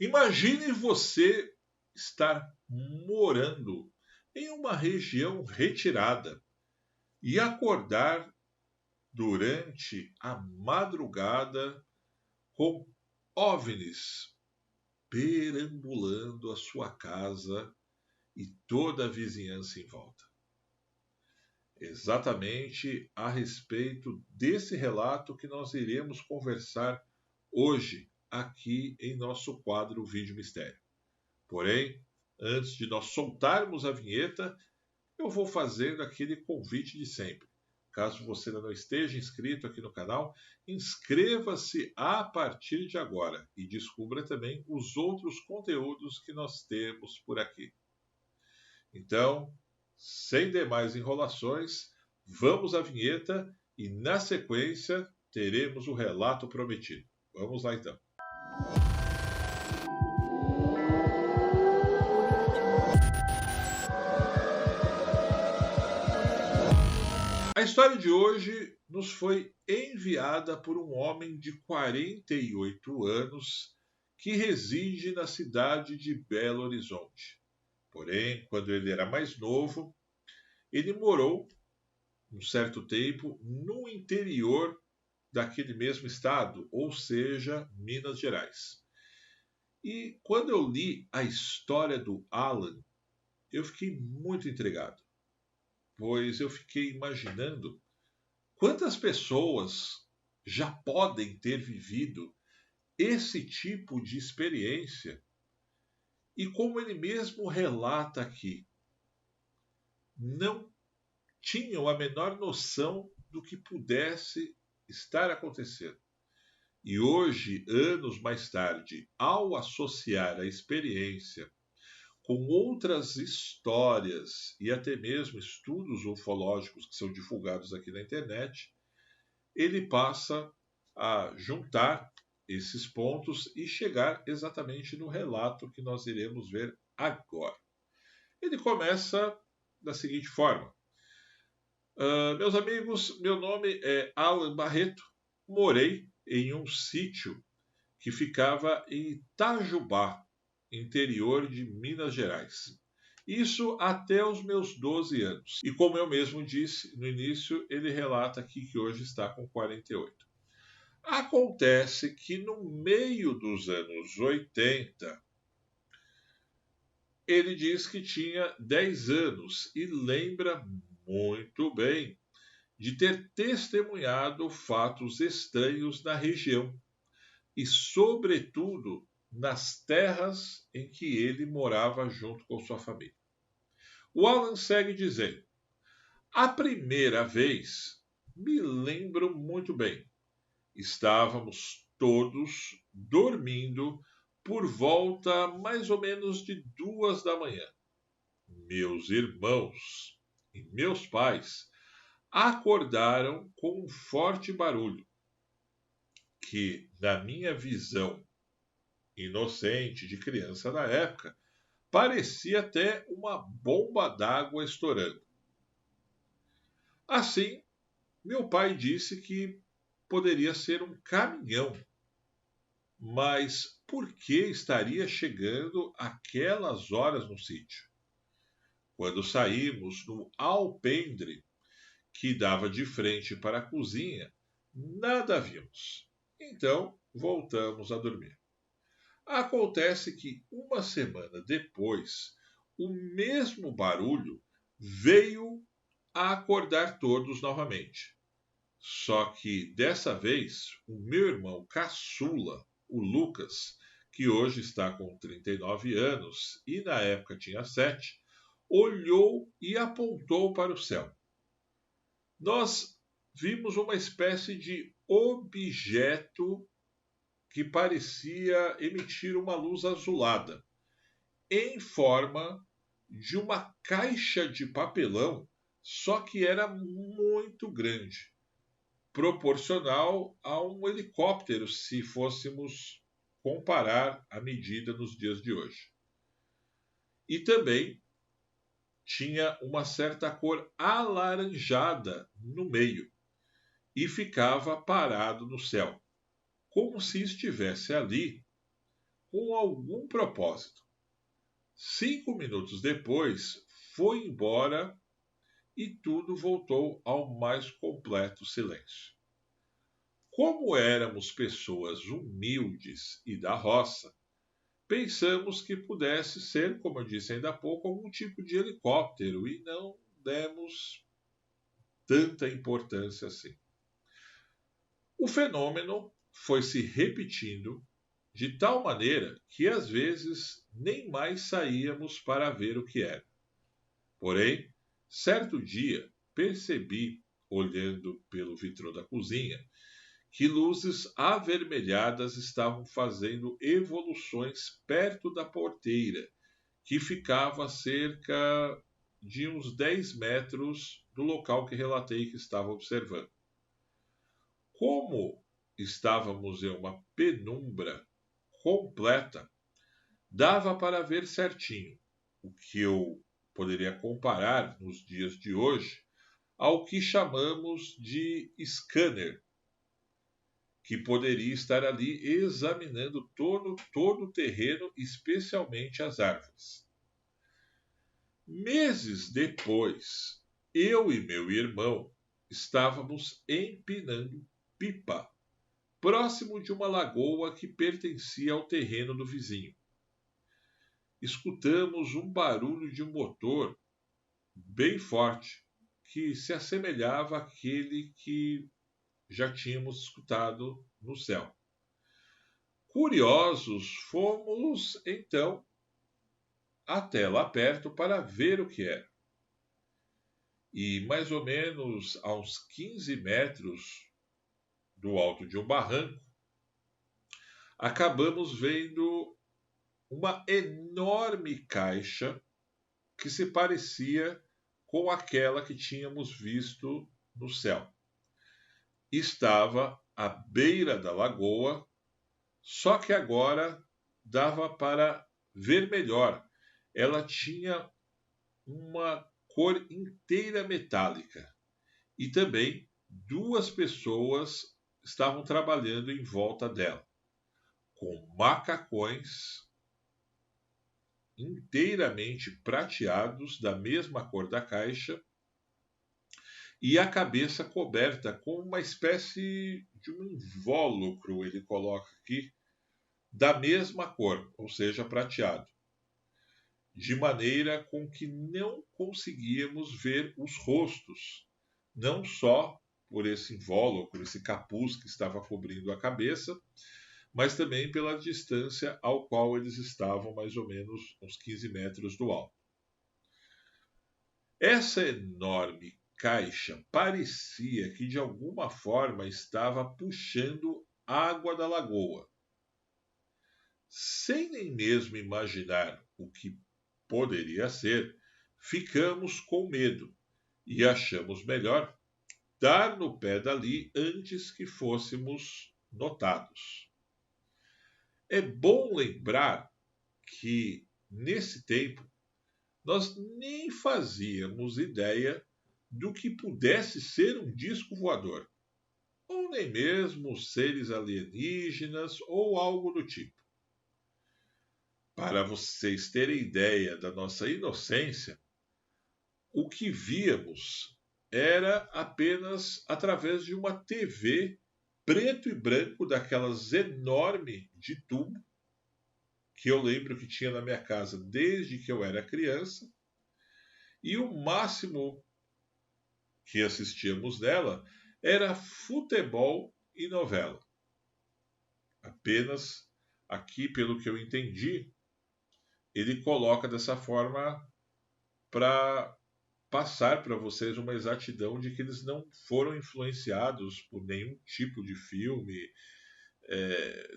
Imagine você estar morando em uma região retirada e acordar durante a madrugada com OVNIs perambulando a sua casa e toda a vizinhança em volta. Exatamente a respeito desse relato que nós iremos conversar hoje aqui em nosso quadro Vídeo Mistério. Porém, antes de nós soltarmos a vinheta, eu vou fazendo aquele convite de sempre. Caso você ainda não esteja inscrito aqui no canal, inscreva-se a partir de agora e descubra também os outros conteúdos que nós temos por aqui. Então, sem demais enrolações, vamos à vinheta e na sequência teremos o relato prometido. Vamos lá então. A história de hoje nos foi enviada por um homem de 48 anos que reside na cidade de Belo Horizonte. Porém, quando ele era mais novo, ele morou um certo tempo no interior daquele mesmo estado, ou seja, Minas Gerais. E quando eu li a história do Alan, eu fiquei muito intrigado, pois eu fiquei imaginando quantas pessoas já podem ter vivido esse tipo de experiência e como ele mesmo relata aqui, não tinham a menor noção do que pudesse estar acontecendo. E hoje, anos mais tarde, ao associar a experiência com outras histórias e até mesmo estudos ufológicos que são divulgados aqui na internet, ele passa a juntar esses pontos e chegar exatamente no relato que nós iremos ver agora. Ele começa da seguinte forma. Meus amigos, meu nome é Alan Barreto, morei em um sítio que ficava em Itajubá, interior de Minas Gerais. Isso até os meus 12 anos. E como eu mesmo disse no início, ele relata aqui que hoje está com 48. Acontece que no meio dos anos 80, ele diz que tinha 10 anos e lembra muito bem de ter testemunhado fatos estranhos na região e, sobretudo, nas terras em que ele morava junto com sua família. O Alan segue dizendo: a primeira vez me lembro muito bem. Estávamos todos dormindo por volta mais ou menos de 2 da manhã. Meus irmãos e meus pais acordaram com um forte barulho que, na minha visão inocente de criança na época, parecia até uma bomba d'água estourando. Assim, meu pai disse que poderia ser um caminhão, mas por que estaria chegando aquelas horas no sítio? Quando saímos no alpendre que dava de frente para a cozinha, nada vimos. Então, voltamos a dormir. Acontece que uma semana depois, o mesmo barulho veio a acordar todos novamente. Só que dessa vez, o meu irmão caçula, o Lucas, que hoje está com 39 anos e na época tinha 7, olhou e apontou para o céu. Nós vimos uma espécie de objeto que parecia emitir uma luz azulada, em forma de uma caixa de papelão, só que era muito grande, proporcional a um helicóptero, se fôssemos comparar a medida nos dias de hoje. E também tinha uma certa cor alaranjada no meio e ficava parado no céu, como se estivesse ali com algum propósito. 5 minutos depois, foi embora e tudo voltou ao mais completo silêncio. Como éramos pessoas humildes e da roça, pensamos que pudesse ser, como eu disse ainda há pouco, algum tipo de helicóptero e não demos tanta importância assim. O fenômeno foi se repetindo de tal maneira que às vezes nem mais saíamos para ver o que era. Porém, certo dia percebi, olhando pelo vitrô da cozinha, que luzes avermelhadas estavam fazendo evoluções perto da porteira, que ficava a cerca de uns 10 metros do local que relatei que estava observando. Como estávamos em uma penumbra completa, dava para ver certinho, o que eu poderia comparar nos dias de hoje ao que chamamos de scanner, que poderia estar ali examinando todo o terreno, especialmente as árvores. Meses depois, eu e meu irmão estávamos empinando pipa, próximo de uma lagoa que pertencia ao terreno do vizinho. Escutamos um barulho de um motor bem forte, que se assemelhava àquele que já tínhamos escutado no céu. Curiosos, fomos então até lá perto para ver o que era. E mais ou menos a uns 15 metros do alto de um barranco, acabamos vendo uma enorme caixa que se parecia com aquela que tínhamos visto no céu. Estava à beira da lagoa, só que agora dava para ver melhor. Ela tinha uma cor inteira metálica e também duas pessoas estavam trabalhando em volta dela, com macacões inteiramente prateados da mesma cor da caixa e a cabeça coberta com uma espécie de um invólucro, ele coloca aqui, da mesma cor, ou seja, prateado, de maneira com que não conseguíamos ver os rostos, não só por esse invólucro, esse capuz que estava cobrindo a cabeça, mas também pela distância ao qual eles estavam, mais ou menos uns 15 metros do alto. Essa enorme caixa parecia que de alguma forma estava puxando água da lagoa. Sem nem mesmo imaginar o que poderia ser, ficamos com medo e achamos melhor dar no pé dali antes que fôssemos notados. É bom lembrar que, nesse tempo, nós nem fazíamos ideia do que pudesse ser um disco voador, ou nem mesmo seres alienígenas ou algo do tipo. Para vocês terem ideia da nossa inocência, o que víamos era apenas através de uma TV preto e branco, daquelas enorme de tubo, que eu lembro que tinha na minha casa desde que eu era criança, e o máximo que assistíamos nela era futebol e novela. Apenas aqui, pelo que eu entendi, ele coloca dessa forma para passar para vocês uma exatidão de que eles não foram influenciados por nenhum tipo de filme,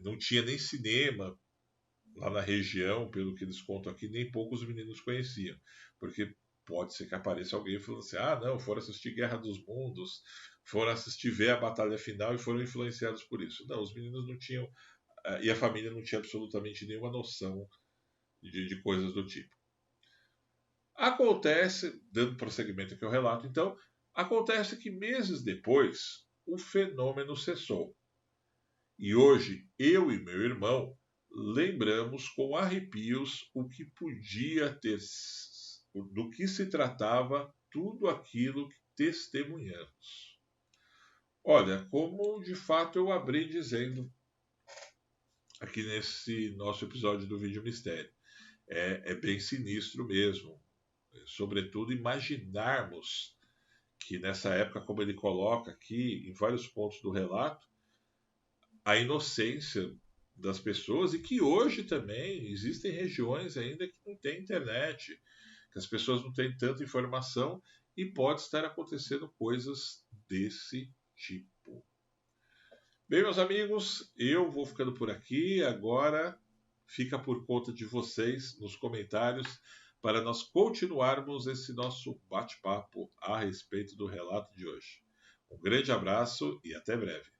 não tinha nem cinema lá na região, pelo que eles contam aqui, nem poucos meninos conheciam, porque pode ser que apareça alguém falando assim, não, foram assistir Guerra dos Mundos, foram assistir ver a batalha final e foram influenciados por isso. Não, os meninos não tinham, e a família não tinha absolutamente nenhuma noção de coisas do tipo. Acontece, dando prosseguimento aqui ao relato, então, acontece que meses depois o fenômeno cessou. E hoje, eu e meu irmão lembramos com arrepios o que podia ter, do que se tratava tudo aquilo que testemunhamos. Olha, como de fato eu abri dizendo aqui nesse nosso episódio do Vídeo Mistério, é bem sinistro mesmo. Sobretudo imaginarmos que nessa época, como ele coloca aqui em vários pontos do relato, a inocência das pessoas e que hoje também existem regiões ainda que não tem internet, que as pessoas não têm tanta informação e pode estar acontecendo coisas desse tipo. Bem, meus amigos, eu vou ficando por aqui. Agora fica por conta de vocês nos comentários para nós continuarmos esse nosso bate-papo a respeito do relato de hoje. Um grande abraço e até breve.